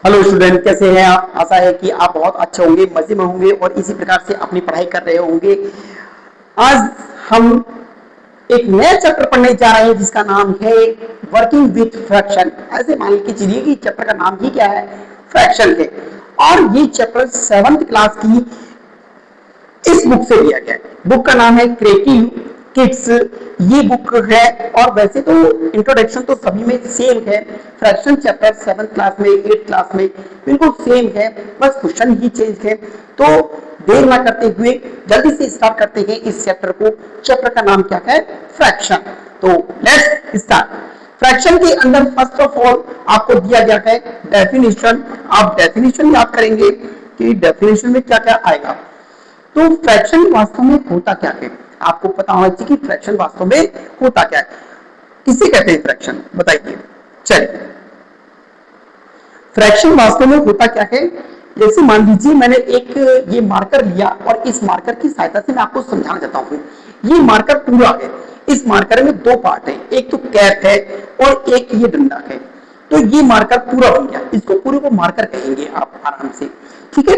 Hello student, कैसे हैं आप? आशा है कि आप बहुत अच्छे होंगे, मजे में होंगे और इसी प्रकार से अपनी पढ़ाई कर रहे होंगे। आज हम एक नया चैप्टर पढ़ने जा रहे हैं जिसका नाम है वर्किंग विथ फ्रैक्शन। ऐसे मान के चलिए कि चैप्टर का नाम ही क्या है, फ्रैक्शन है। और ये चैप्टर 7th क्लास की इस बुक से लिया गया है। बुक का नाम है क्रिएटिव किड्स, ये बुक है। और वैसे तो इंट्रोडक्शन तो सभी में सेम है, फ्रैक्शन चैप्टर 7th क्लास में 8th क्लास में बिल्कुल सेम है, बस क्वेश्चन ही चेंज है। तो देर ना करते हुए जल्दी से स्टार्ट करते हैं इस चैप्टर को। चैप्टर का नाम क्या है, फ्रैक्शन। तो लेट्स स्टार्ट। फ्रैक्शन के अंदर फर्स्ट ऑफ ऑल आपको दिया गया है डेफिनेशन। आप डेफिनेशन याद करेंगे कि डेफिनेशन में क्या क्या आएगा। तो फ्रैक्शन वास्तव में होता क्या है, आपको पता होना चाहिए कि फ्रैक्शन वास्तव में होता क्या है। किसे कहते हैं फ्रैक्शन, बताइए। चलिए, फ्रैक्शन वास्तव में होता क्या है। जैसे मान लीजिए मैंने एक ये मार्कर लिया और इस मार्कर की सहायता से मैं आपको समझाना चाहता हूँ। ये मार्कर पूरा है, इस मार्कर में दो पार्ट है, एक तो कैप है और एक ये डंडा है। तो ये मार्कर पूरा हो गया, इसको पूरे को मार्कर कहेंगे आप आराम से, ठीक है।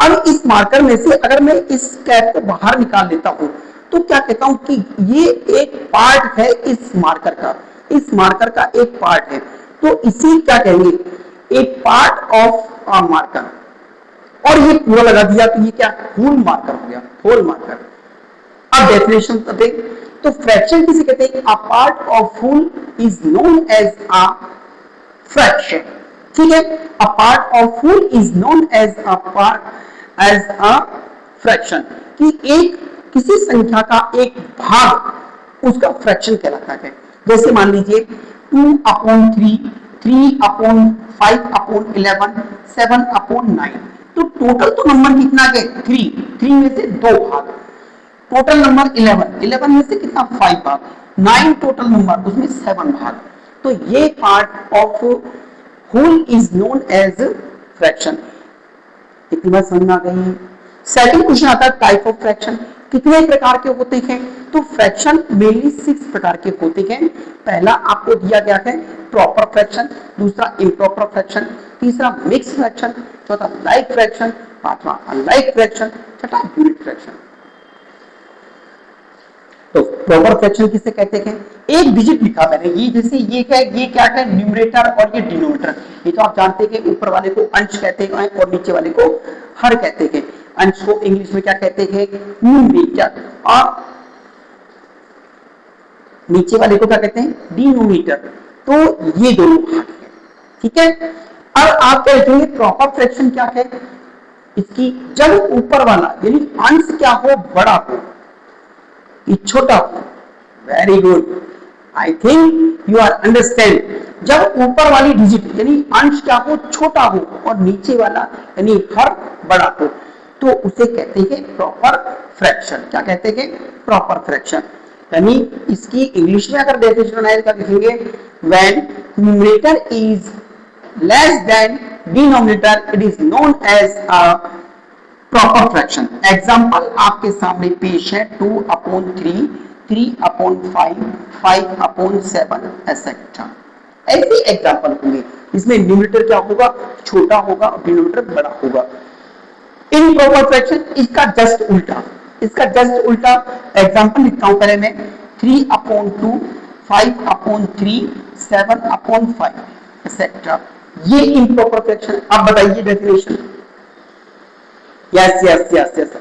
अब इस मार्कर में से अगर मैं इस कैप को बाहर निकाल लेता हूं तो क्या कहता हूं कि ये एक पार्ट है इस मार्कर का, इस मार्कर का एक पार्ट है। तो इसी क्या कहेंगे, एक पार्ट ऑफ अ मार्कर। और ये पूरा लगा दिया तो ये क्या, होल मार्कर हो गया, होल मार्कर। अब डेफिनेशन तो देख, तो फ्रैक्शन किसे कहते हैं, a part of whole is known as a fraction, ठीक है। A part of whole is known as a part as a fraction, कि एक किसी संख्या का एक भाग उसका फ्रैक्शन कहलाता है। जैसे मान लीजिए 2/3, 3/5/11, 7/9। तो टोटल तो नंबर कितना है, 3 में से दो भाग, टोटल नंबर 11 में से कितना, 5 भाग, 9 टोटल नंबर, उसमें 7 भाग। तो ये part of whole is known as fraction. इतनी बात समझ में आ गई। सेकंड क्वेश्चन आता है टाइप ऑफ फ्रैक्शन, कितने प्रकार के होते हैं। तो फ्रैक्शन मेनली 6 प्रकार के होते हैं। पहला आपको दिया गया है प्रॉपर फ्रैक्शन, दूसरा इम्प्रॉपर फ्रैक्शन, तीसरा मिक्स फ्रैक्शन, चौथा लाइक फ्रैक्शन, पांचवा अनलाइक फ्रैक्शन, छठा यूनिट फ्रैक्शन। तो प्रॉपर फ्रैक्शन किसे कहते हैं, एक डिजिट लिखा मैंने, ये जैसे ये क्या है, न्यूमरेटर और ये डिनोमिनेटर। ये तो आप जानते हैं कि ऊपर वाले को अंश कहते हैं और नीचे वाले को हर कहते हैं। अंश को इंग्लिश में क्या कहते हैं, न्यूमरेटर, और नीचे वाले को क्या कहते हैं, डिनोमिनेटर। तो ये दोनों भाग है, ठीक है। अब आप क्या लिखेंगे, प्रॉपर फ्रैक्शन क्या है, इसकी जब ऊपर वाला यानी अंश क्या हो, बड़ा हो, ये छोटा हो। Very good, I think you are understand. जब ऊपर वाली डिजिट यानी अंश क्या हो, छोटा हो, और नीचे वाला यानी हर बड़ा हो, तो उसे कहते हैं प्रॉपर फ्रैक्शन। क्या कहते हैं, प्रॉपर फ्रैक्शन। यानी इसकी इंग्लिश में अगर डेफिनेशन लिखेंगे, when numerator is less than denominator it is known as a proper fraction. Example आपके सामने पेश है, 2/3, 3/5, 5/7 एसेट्रा। ऐसे एग्जाम्पल होंगे, इसमें न्यूमरेटर क्या होगा, छोटा होगा और डिनोमिनेटर बड़ा होगा। इन प्रॉपर फ्रैक्शन इसका जस्ट उल्टा, इसका जस्ट उल्टा एग्जाम्पल लिखता हूं पहले मैं, 3/2, 5/3, 7/5 एसेट्रा। ये इम्प्रॉपर फ्रैक्शन। अब बताइए definition. yes,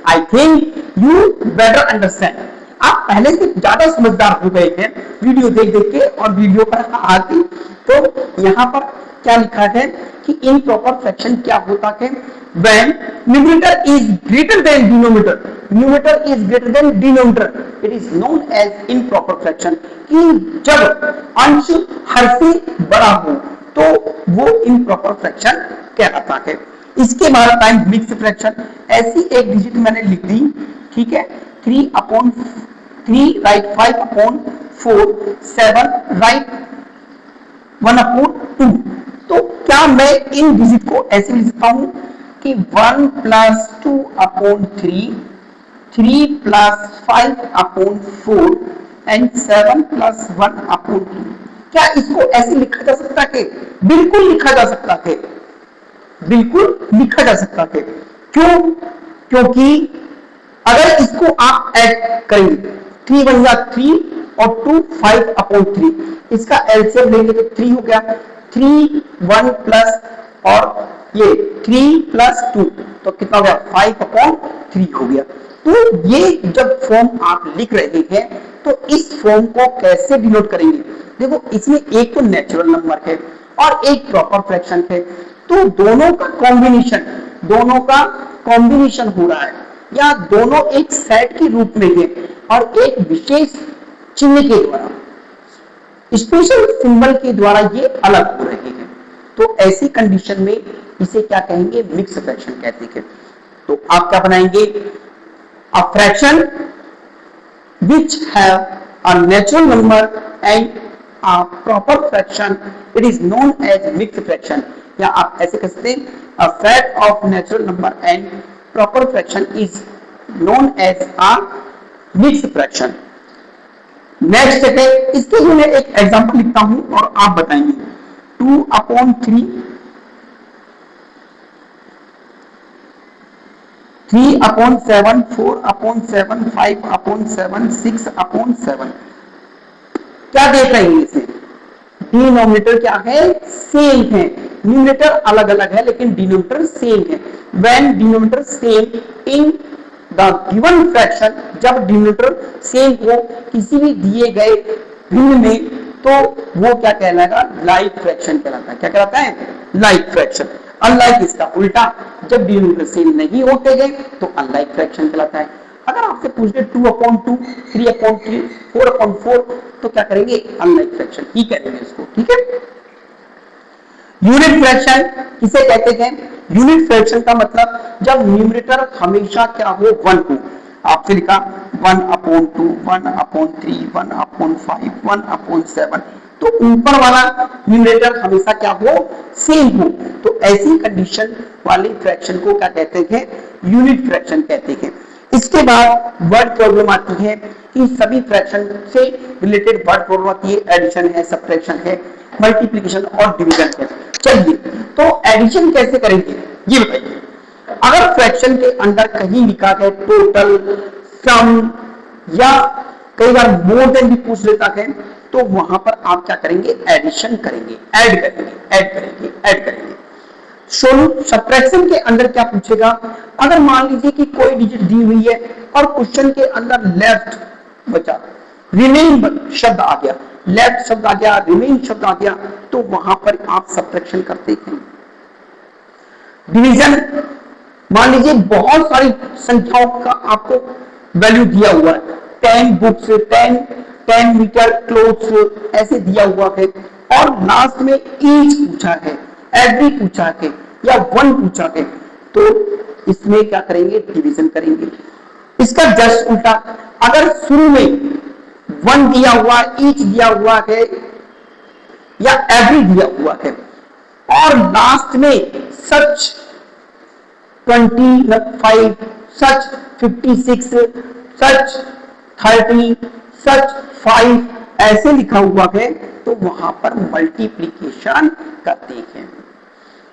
I think you better understand। आप पहले से ज्यादा समझदार हो गए हैं वीडियो देख देख के, और वीडियो पर आती। तो यहाँ पर क्या लिखा है कि इम्प्रॉपर फ्रैक्शन क्या होता है, when numerator is greater than denominator, numerator is greater than denominator, it is known as improper fraction। कि जब अंश हर से बड़ा हो तो वो इम्प्रॉपर फ्रैक्शन कहलाता है। इसके बाद टाइम मिक्स फ्रैक्शन। ऐसी एक डिजिट मैंने लिख दी, ठीक है, 3/3 राइट 5/4, 7 राइट 1/2। तो क्या मैं इन डिजिट को ऐसे लिख सकता हूं कि 1 + 2/3, 3 + 5/4 एंड 7 + 1/2। क्या इसको ऐसे लिखा जा सकता है, बिल्कुल लिखा जा सकता है। बिल्कुल लिखा जा सकता है। क्यों? क्योंकि अगर इसको आप ऐड करेंगे 3 वन जा 3 और 2 5/3, इसका एलसीएम लेंगे तो 3 हो गया, 3 1 प्लस और ये 3 प्लस 2 तो कितना हो गया 5/3 हो गया। तो ये जब फॉर्म आप लिख रहे हैं तो इस फॉर्म को कैसे डिनोट करेंगे? देखो इसमें एक तो नेचुरल नंबर है और एक प्रॉपर फ्रैक्शन है, तो दोनों का कॉम्बिनेशन हो रहा है या दोनों एक सेट के रूप में है और एक विशेष चिन्ह के द्वारा, स्पेशल सिंबल के द्वारा ये अलग हो रहे हैं। तो ऐसी कंडीशन में इसे क्या कहेंगे? मिक्स फ्रैक्शन कहते हैं। तो आप क्या बनाएंगे? A fraction which have a natural number and a proper fraction, it is known as mixed fraction। या आप ऐसे कह सकते हैं a set of natural number and proper fraction is known as a mixed fraction। Next है, इसके लिए मैं एक एग्जांपल लिखता हूं और आप बताएंगे 2/3, 3/7, 4/7, 5/7, 6/7। क्या देख रहे हैं इसे? डिनोमिनेटर क्या है? सेम है। न्यूमरेटर अलग अलग है लेकिन डिनोमिनेटर सेम है। When denominator same in the given fraction, जब डिनोमिनेटर सेम हो किसी भी दिए गए भिन्न में, तो वो क्या कहलाएगा? लाइक फ्रैक्शन कहलाता है। क्या कहलाता है? Like fraction. अनलाइक इसका उल्टा, जब डिनोमिनेटर सेम नहीं होते गए तो अनलाइक फ्रैक्शन कहलाता है। अगर आपसे पूछ ले 2/2, 3/3, 4/4 तो क्या करेंगे? अनलाइक फ्रैक्शन ही करेंगे इसको। ठीक है। यूनिट फ्रैक्शन किसे कहते हैं? यूनिट फ्रैक्शन का मतलब जब न्यूमरेटर हमेशा क्या हो? 1 हो। आपसे लिखा 1/2, 1/3, 1/5, 1/7, तो ऊपर वाला न्यूमरेटर हमेशा क्या हो? सेम हो। तो ऐसी कंडीशन वाले फ्रैक्शन को क्या कहते हैं? यूनिट फ्रैक्शन कहते हैं। इसके बाद वर्ड प्रॉब्लम आती है कि सभी फ्रैक्शन से रिलेटेड वर्ड प्रॉब्लम आती है। एडिशन है, सब्ट्रैक्शन है, मल्टीप्लिकेशन और डिवीजन है। चलिए, तो एडिशन कैसे करेंगे ये बताइए। अगर फ्रैक्शन के अंदर कहीं लिखा है टोटल, सम या कई बार मोर देन भी पूछ लेता है, तो वहां पर आप क्या करेंगे? एडिशन करेंगे, ऐड करेंगे। सब्ट्रैक्शन के अंदर क्या पूछेगा? अगर मान लीजिए कि कोई डिजिट दी हुई है और क्वेश्चन के अंदर लेफ्ट बचा, रिमेन शब्द आ गया, लेफ्ट शब्द आ गया, रिमेन शब्द आ गया, तो वहां पर आप सब्ट्रैक्शन करते हैं। डिवीजन, मान लीजिए बहुत सारी संख्याओं का आपको वैल्यू दिया हुआ है, 10 बुक्स, 10 मीटर क्लोथ्स ऐसे दिया हुआ है, और लास्ट में ईच पूछा है, एवरी पूछा है या वन पूछा है, तो इसमें क्या करेंगे? डिवीजन करेंगे। इसका जस्ट उल्टा, अगर शुरू में 1 दिया हुआ, ईच दिया हुआ है या एवरी दिया हुआ है और लास्ट में सच 25, सच 56, सच 30, सच 5 ऐसे लिखा हुआ है, तो वहां पर मल्टीप्लीकेशन करते हैं।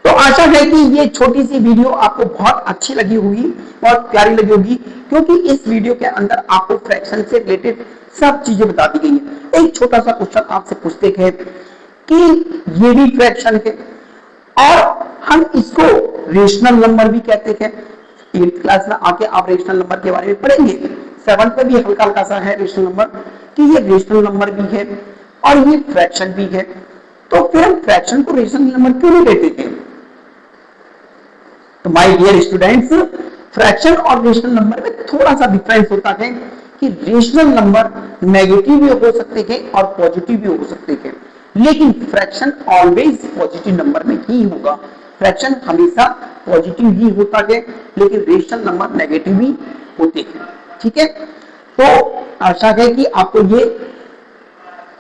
तो आशा है कि ये छोटी सी वीडियो आपको बहुत अच्छी लगी होगी, बहुत प्यारी लगी होगी, क्योंकि इस वीडियो के अंदर आपको फ्रैक्शन से रिलेटेड सब चीजें बता दी गई हैं। एक छोटा सा क्वेश्चन आपसे पूछते हैं कि ये भी फ्रैक्शन है और हम इसको रेशनल नंबर भी कहते हैं। 8th क्लास में आके आप रेशनल नंबर के बारे में पढ़ेंगे। 7th में भी हल्का हल्का सा है रेशनल नंबर, कि ये रेशनल नंबर भी है और ये फ्रैक्शन भी है। तो फिर हम फ्रैक्शन को रेशनल नंबर क्यों नहीं कहते हैं? तो माय डियर स्टूडेंट्स, फ्रैक्शन और रेशनल नंबर में थोड़ा सा डिफरेंस होता है कि रेशनल नंबर नेगेटिव भी हो सकते हैं और पॉजिटिव भी हो सकते हैं, लेकिन फ्रैक्शन ऑलवेज पॉजिटिव नंबर में ही होगा। फ्रैक्शन हमेशा पॉजिटिव ही होता है, लेकिन रेशनल नंबर नेगेटिव भी होते हैं। ठीक है, तो आशा है कि आपको ये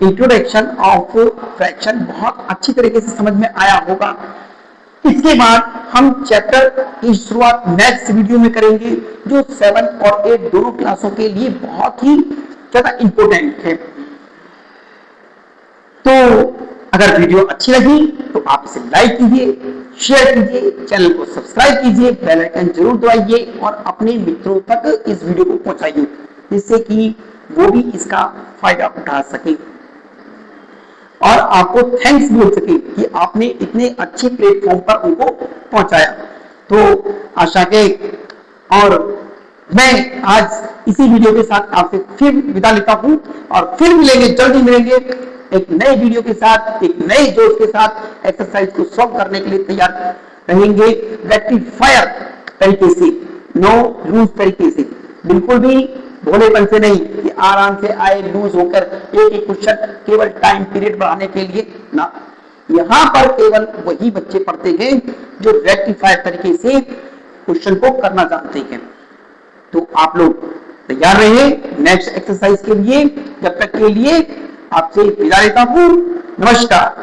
इंट्रोडक्शन ऑफ फ्रैक्शन बहुत अच्छी तरीके से समझ में आया होगा। इसके बाद हम चैप्टर की शुरुआत नेक्स्ट वीडियो में करेंगे, जो 7 और 8 दोनों क्लासों के लिए बहुत ही ज्यादा इंपॉर्टेंट है। तो अगर वीडियो अच्छी लगी तो आप इसे लाइक कीजिए, शेयर कीजिए, चैनल को सब्सक्राइब कीजिए, बेल आइकन जरूर दबाइए और अपने मित्रों तक इस वीडियो को पहुंचाइए जिससे कि वो भी इसका फायदा उठा सके और आपको थैंक्स बोल सके कि आपने इतने अच्छे प्लेटफॉर्म पर उनको पहुंचाया। तो आशा के और मैं आज इसी वीडियो के साथ आपसे फिर विदा लेता हूं और फिर मिलेंगे, जल्दी मिलेंगे एक नए वीडियो के साथ, एक नए जोश के साथ एक्सरसाइज को सॉल्व करने के लिए तैयार रहेंगे रेक्टिफायर तरीके से, नो लूज तरीके से, बिल्कुल भी भोलेपन से नहीं कि आराम से आए लूज होकर एक एक क्वेश्चन केवल टाइम पीरियड बढ़ाने के लिए ना। यहां पर केवल वही बच्चे पढ़ते हैं जो रेक्टिफायर तरीके से क्वेश्चन को करना जानते हैं। तो आप लोग तैयार रहिए नेक्स्ट एक्सरसाइज के लिए। जब तक के लिए आपसे विदा लेता हूं, नमस्कार।